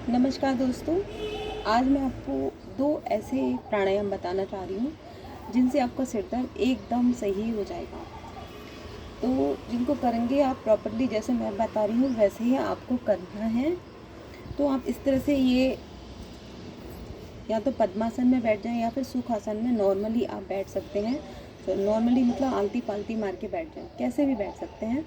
नमस्कार दोस्तों, आज मैं आपको 2 ऐसे प्राणायाम बताना चाह रही हूँ जिनसे आपका सिर दर्द एकदम सही हो जाएगा। तो जिनको करेंगे आप प्रॉपर्ली जैसे मैं बता रही हूँ वैसे ही आपको करना है। तो आप इस तरह से ये या तो पद्मासन में बैठ जाएं या फिर सुखासन में नॉर्मली आप बैठ सकते हैं। तो नॉर्मली मतलब आलती पालती मार के बैठ जाएं, कैसे भी बैठ सकते हैं।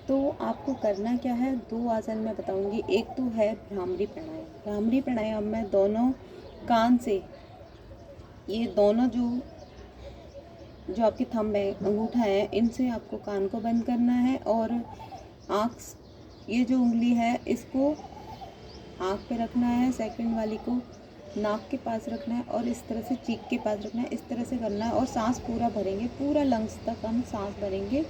तो आपको करना क्या है, 2 आसन मैं बताऊंगी। एक तो है भ्रामरी प्राणायाम। भ्रामरी प्राणायाम में दोनों कान से, ये दोनों जो जो आपके थंब है, अंगूठा है, इनसे आपको कान को बंद करना है और आँख, ये जो उंगली है इसको आँख पे रखना है, सेकंड वाली को नाक के पास रखना है और इस तरह से चीक के पास रखना है। इस तरह से करना है और सांस पूरा भरेंगे, पूरा लंग्स तक हम सांस भरेंगे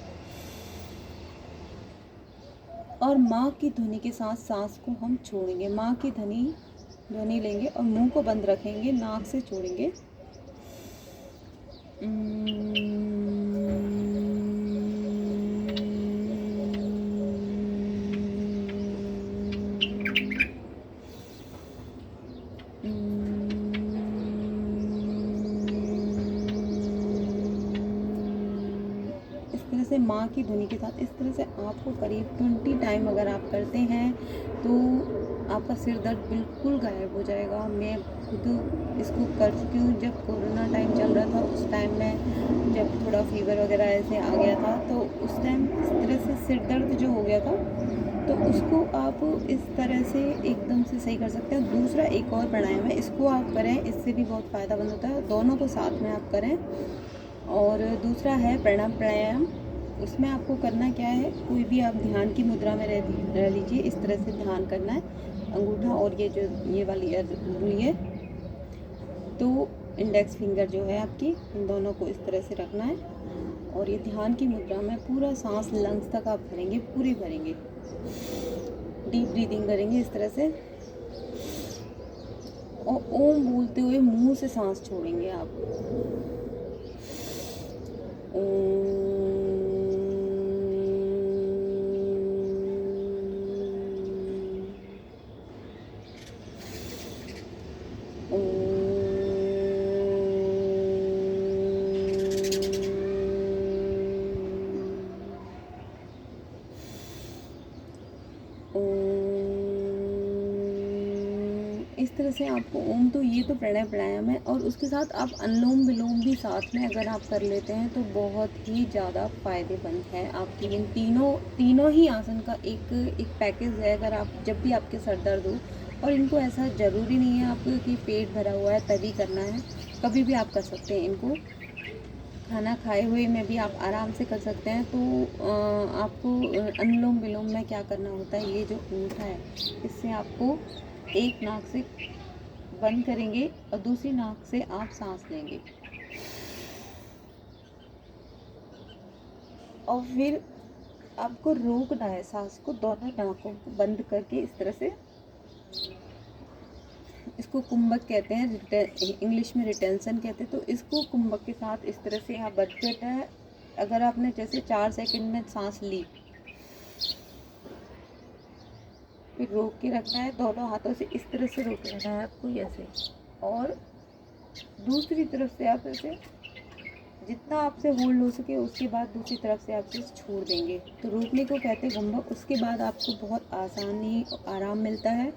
और माँ की ध्वनि के साथ सांस को हम छोड़ेंगे। माँ की ध्वनि लेंगे और मुंह को बंद रखेंगे, नाक से छोड़ेंगे। इस तरह से माँ की ध्वनि के साथ, इस तरह से आपको करीब 20 टाइम अगर आप करते हैं तो आपका सिर दर्द बिल्कुल गायब हो जाएगा। मैं खुद इसको कर चुकी हूँ। जब कोरोना टाइम चल रहा था उस टाइम में जब थोड़ा फीवर वगैरह ऐसे आ गया था तो उस टाइम इस तरह से सिर दर्द जो हो गया था तो उसको आप इस तरह से एकदम से सही कर सकते हैं। दूसरा एक और प्राणायाम है, इसको आप करें, इससे भी बहुत फ़ायदामंद होता है। दोनों को साथ में आप करें। और दूसरा है प्राणायाम। उसमें आपको करना क्या है, कोई भी आप ध्यान की मुद्रा में रह लीजिए। इस तरह से ध्यान करना है, अंगूठा और ये जो ये वाली उंगली है, तो इंडेक्स फिंगर जो है आपकी, इन दोनों को इस तरह से रखना है और ये ध्यान की मुद्रा में पूरा सांस लंग्स तक आप भरेंगे, पूरी भरेंगे। डीप ब्रीदिंग करेंगे इस तरह से और ओम बोलते हुए मुंह से सांस छोड़ेंगे आप। इस तरह से आपको ओम, तो ये तो प्राणायाम है और उसके साथ आप अनुलोम विलोम भी साथ में अगर आप कर लेते हैं तो बहुत ही ज़्यादा फ़ायदेमंद है आपकी। इन तीनों ही आसन का एक पैकेज है। अगर आप जब भी आपके सर दर्द हो, और इनको ऐसा ज़रूरी नहीं है आपको कि पेट भरा हुआ है तभी करना है, कभी भी आप कर सकते हैं इनको। खाना खाए हुए में भी आप आराम से कर सकते हैं। तो आपको अनुलोम विलोम में क्या करना होता है, ये जो अंगूठा है इससे आपको एक नाक से बंद करेंगे और दूसरी नाक से आप सांस लेंगे और फिर आपको रोकना है सांस को, दोनों नाकों को बंद करके इस तरह से। इसको कुंभक कहते हैं, इंग्लिश में रिटेंशन कहते हैं। तो इसको कुंभक के साथ इस तरह से यहाँ बंद करना है। अगर आपने जैसे 4 सेकंड में सांस ली, फिर रोक के रखना है, दोनों हाथों से इस तरह से रोक लेना है आपको ऐसे, और दूसरी तरफ से आप ऐसे जितना आपसे होल्ड हो सके उसके बाद दूसरी तरफ से आप इसे छोड़ देंगे। तो रोकने को कहते हैं कुंभक। उसके बाद आपको बहुत आसानी आराम मिलता है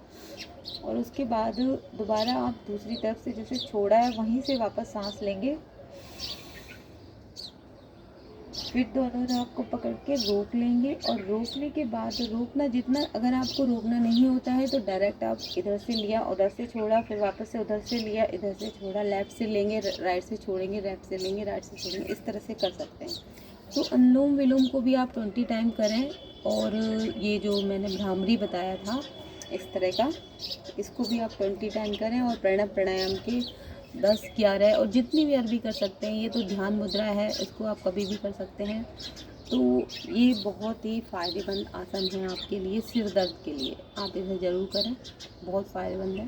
और उसके बाद दोबारा आप दूसरी तरफ से जैसे छोड़ा है वहीं से वापस सांस लेंगे। फिर दोनों नाक को पकड़ के रोक लेंगे और रोकने के बाद रोकना जितना, अगर आपको रोकना नहीं होता है तो डायरेक्ट आप इधर से लिया, उधर से छोड़ा, फिर वापस से उधर से लिया, इधर से छोड़ा, लेफ़्ट से लेंगे, राइट से छोड़ेंगे, लेफ़्ट से लेंगे, राइट से छोड़ेंगे, इस तरह से कर सकते हैं। तो अनुलोम विलोम को भी आप 20 टाइम करें। और ये जो मैंने भ्रामरी बताया था इस तरह का, इसको भी आप 20 टाइम करें। और प्राणायाम के 10, 11 और जितनी भी भी कर सकते हैं। ये तो ध्यान मुद्रा है, इसको आप कभी भी कर सकते हैं। तो ये बहुत ही फ़ायदेमंद आसन है आपके लिए, सिर दर्द के लिए। आप इसे ज़रूर करें, बहुत फ़ायदेमंद है।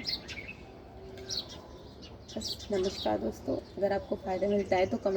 बस नमस्कार दोस्तों, अगर आपको फ़ायदा मिलता है तो कमेंट